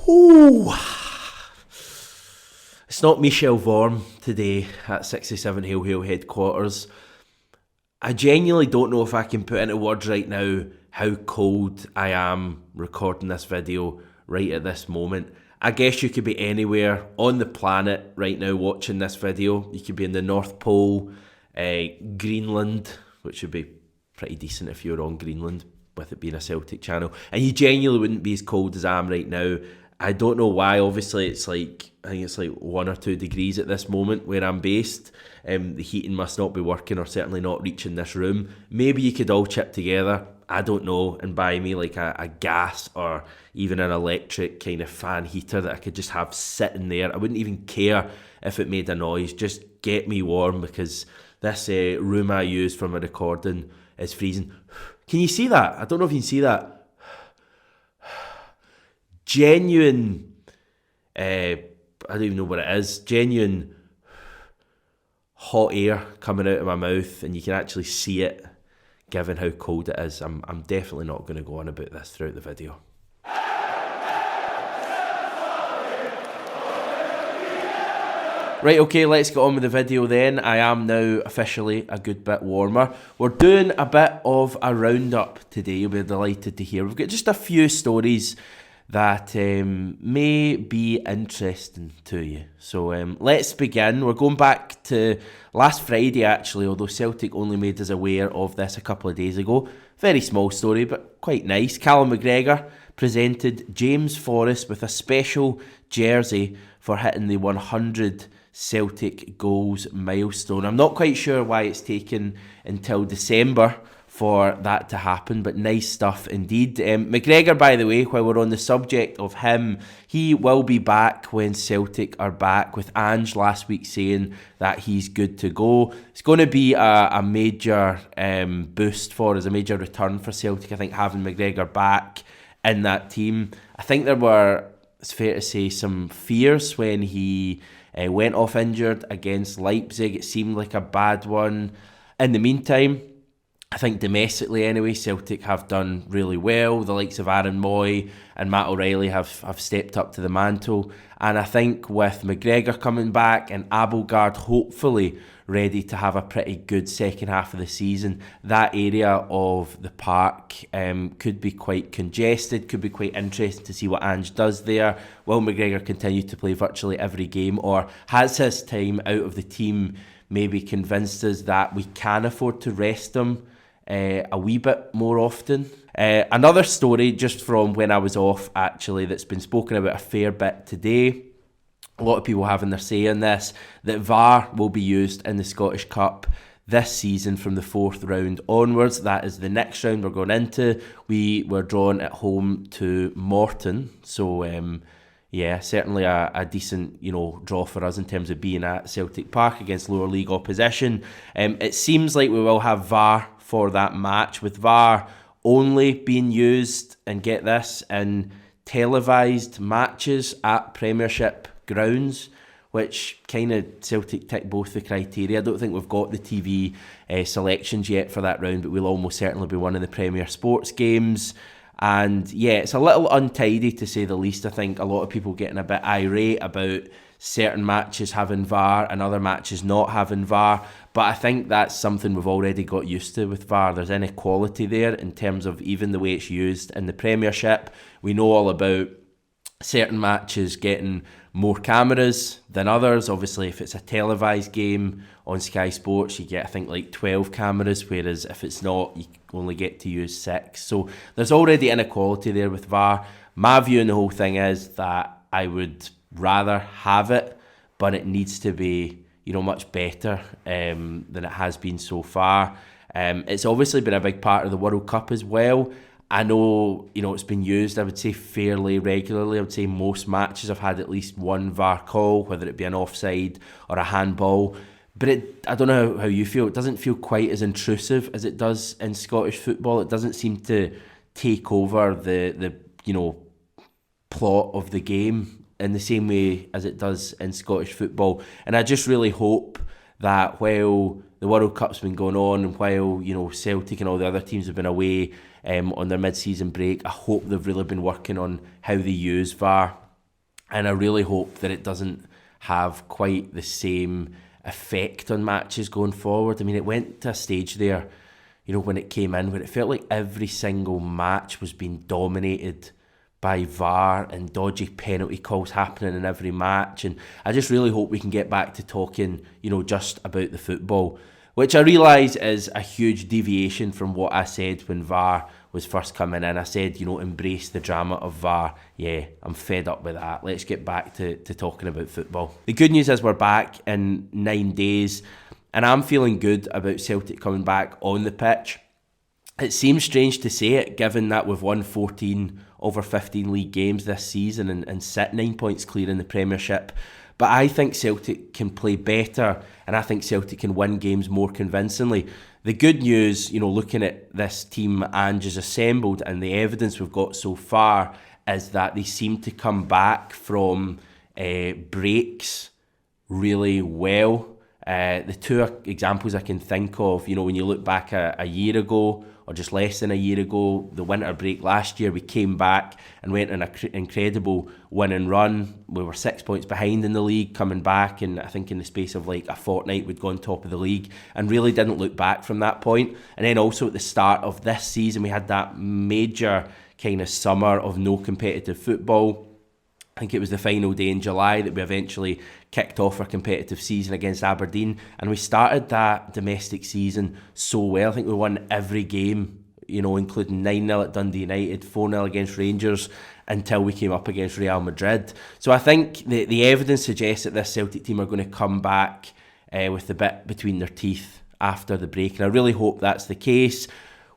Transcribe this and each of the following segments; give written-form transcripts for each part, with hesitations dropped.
Ooh. It's not Michel Vorm today at 67 Hail Hail headquarters. I genuinely don't know if I can put into words right now how cold I am recording this video right at this moment. I guess you could be anywhere on the planet right now watching this video. You could be in the North Pole, Greenland, which would be pretty decent if you were on Greenland with it being a Celtic channel. And you genuinely wouldn't be as cold as I am right now. I don't know why. Obviously, I think it's like 1 or 2 degrees at this moment where I'm based. The heating must not be working, or certainly not reaching this room. Maybe you could all chip together, I don't know, and buy me like a gas or even an electric kind of fan heater that I could just have sitting there. I wouldn't even care if it made a noise. Just get me warm, because this room I use for my recording is freezing. Can you see that? I don't know if you can see that. Genuine, I don't even know what it is, genuine hot air coming out of my mouth, and you can actually see it given how cold it is. I'm definitely not going to go on about this throughout the video. Right, okay, let's get on with the video then. I am now officially a good bit warmer. We're doing a bit of a roundup today, you'll be delighted to hear. We've got just a few stories that may be interesting to you. So let's begin. We're going back to last Friday actually, although Celtic only made us aware of this a couple of days ago. Very small story, but quite nice. Callum McGregor presented James Forrest with a special jersey for hitting the 100 Celtic goals milestone. I'm not quite sure why it's taken until December for that to happen, but nice stuff indeed. McGregor, by the way, while we're on the subject of him, he will be back when Celtic are back, with Ange last week saying that he's good to go. It's going to be a major boost for us, a major return for Celtic, I think, having McGregor back in that team. I think there were, it's fair to say, some fears when he went off injured against Leipzig. It seemed like a bad one. In the meantime, I think domestically anyway, Celtic have done really well. The likes of Aaron Moy and Matt O'Reilly have stepped up to the mantle. And I think with McGregor coming back and Abelgard hopefully ready to have a pretty good second half of the season, that area of the park could be quite congested, could be quite interesting to see what Ange does there. Will McGregor continue to play virtually every game, or has his time out of the team maybe convinced us that we can afford to rest him a wee bit more often? Another story just from when I was off actually that's been spoken about a fair bit today, a lot of people having their say in this, that VAR will be used in the Scottish Cup this season from the 4th round onwards. That is the next round we're going into. We were drawn at home to Morton, so yeah, certainly a decent, draw for us in terms of being at Celtic Park against lower league opposition. It seems like we will have VAR for that match, with VAR only being used, and get this, in televised matches at Premiership grounds, which kind of Celtic tick both the criteria. I don't think we've got the TV selections yet for that round, but we'll almost certainly be one of the Premier Sports games. And yeah, it's a little untidy to say the least. I think a lot of people getting a bit irate about certain matches having VAR and other matches not having VAR. But I think that's something we've already got used to with VAR. There's inequality there in terms of even the way it's used in the Premiership. We know all about certain matches getting more cameras than others. Obviously, if it's a televised game on Sky Sports, you get, I think, like 12 cameras, whereas if it's not, you only get to use 6. So there's already inequality there with VAR. My view on the whole thing is that I would rather have it, but it needs to be, much better than it has been so far. It's obviously been a big part of the World Cup as well. I know, it's been used, I would say, fairly regularly. I would say most matches have had at least one VAR call, whether it be an offside or a handball. But I don't know how you feel. It doesn't feel quite as intrusive as it does in Scottish football. It doesn't seem to take over the plot of the game in the same way as it does in Scottish football. And I just really hope that while the World Cup's been going on, and while Celtic and all the other teams have been away on their mid-season break, I hope they've really been working on how they use VAR And I really hope that it doesn't have quite the same effect on matches going forward. I mean, it went to a stage there, when it came in, where it felt like every single match was being dominated by VAR and dodgy penalty calls happening in every match. And I just really hope we can get back to talking, just about the football, which I realise is a huge deviation from what I said when VAR was first coming in. I said, embrace the drama of VAR. Yeah, I'm fed up with that. Let's get back to talking about football. The good news is we're back in 9 days, and I'm feeling good about Celtic coming back on the pitch. It seems strange to say it, given that we've won 14 over 15 league games this season and sit 9 points clear in the Premiership. But I think Celtic can play better, and I think Celtic can win games more convincingly. The good news, looking at this team Ange has assembled and the evidence we've got so far, is that they seem to come back from breaks really well. The two examples I can think of, when you look back a year ago, or just less than a year ago, the winter break last year, we came back and went on an incredible win and run. We were 6 points behind in the league, coming back, and I think in the space of like a fortnight we'd gone top of the league and really didn't look back from that point. And then also at the start of this season, we had that major kind of summer of no competitive football. I think it was the final day in July that we eventually kicked off our competitive season against Aberdeen, and we started that domestic season so well. I think we won every game, including 9-0 at Dundee United, 4-0 against Rangers, until we came up against Real Madrid. So I think the evidence suggests that this Celtic team are going to come back with the bit between their teeth after the break, and I really hope that's the case.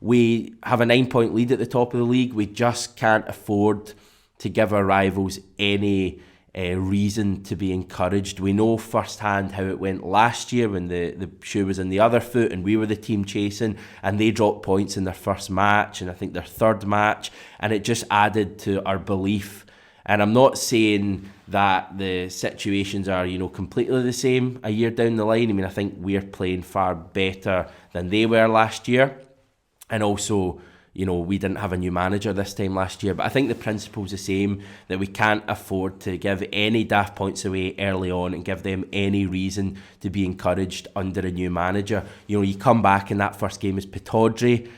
We have a 9-point lead at the top of the league. We just can't afford to give our rivals any reason to be encouraged. We know firsthand how it went last year when the shoe was in the other foot and we were the team chasing, and they dropped points in their first match and I think their third match, and it just added to our belief. And I'm not saying that the situations are, completely the same a year down the line. I mean, I think we're playing far better than they were last year, and also we didn't have a new manager this time last year, but I think the principle's the same, that we can't afford to give any daft points away early on and give them any reason to be encouraged under a new manager. You come back and that first game is Pittodrie,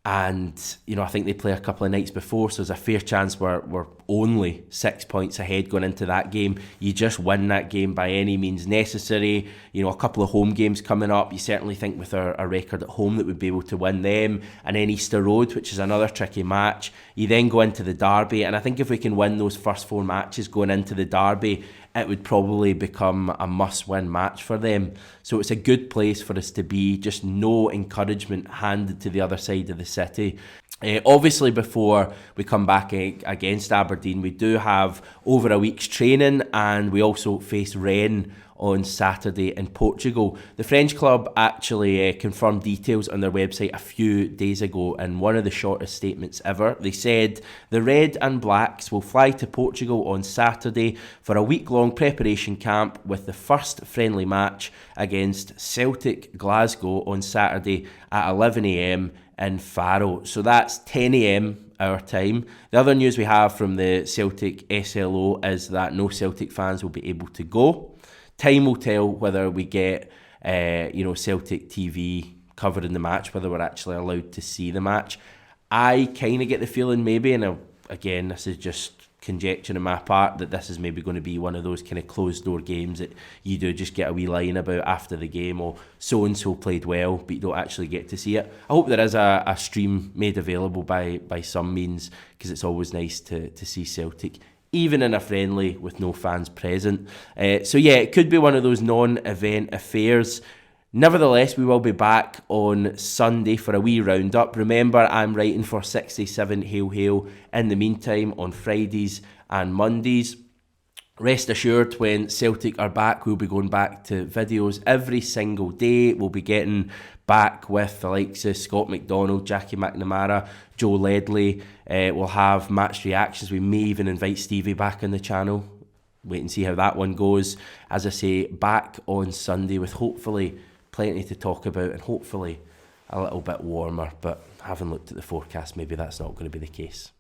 and I think they play a couple of nights before, so there's a fair chance we're only 6 points ahead going into that game. You just win that game by any means necessary. A couple of home games coming up, you certainly think with our record at home that we'd be able to win them, and then Easter Road, which is another tricky match. You then go into the derby, and I think if we can win those first 4 matches going into the derby, it would probably become a must-win match for them. So it's a good place for us to be, just no encouragement handed to the other side of the city. Obviously, before we come back against Aberdeen, we do have over a week's training, and we also face Rennes on Saturday in Portugal. The French club actually confirmed details on their website a few days ago in one of the shortest statements ever. They said the Red and Blacks will fly to Portugal on Saturday for a week-long preparation camp, with the first friendly match against Celtic Glasgow on Saturday at 11 a.m. in Faro. So that's 10 a.m. our time. The other news we have from the Celtic SLO is that no Celtic fans will be able to go. Time will tell whether we get, Celtic TV covering the match, whether we're actually allowed to see the match. I kind of get the feeling maybe, and again, this is just conjecture on my part, that this is maybe going to be one of those kind of closed door games that you do just get a wee line about after the game, or so-and-so played well, but you don't actually get to see it. I hope there is a stream made available by some means, because it's always nice to see Celtic, even in a friendly with no fans present. So yeah, it could be one of those non-event affairs. Nevertheless, we will be back on Sunday for a wee roundup. Remember, I'm writing for 67 Hail Hail in the meantime on Fridays and Mondays. Rest assured, when Celtic are back, we'll be going back to videos every single day. We'll be getting back with the likes of Scott McDonald, Jackie McNamara, Joe Ledley. We'll have match reactions. We may even invite Stevie back on the channel. Wait and see how that one goes. As I say, back on Sunday with hopefully plenty to talk about and hopefully a little bit warmer. But having looked at the forecast, maybe that's not going to be the case.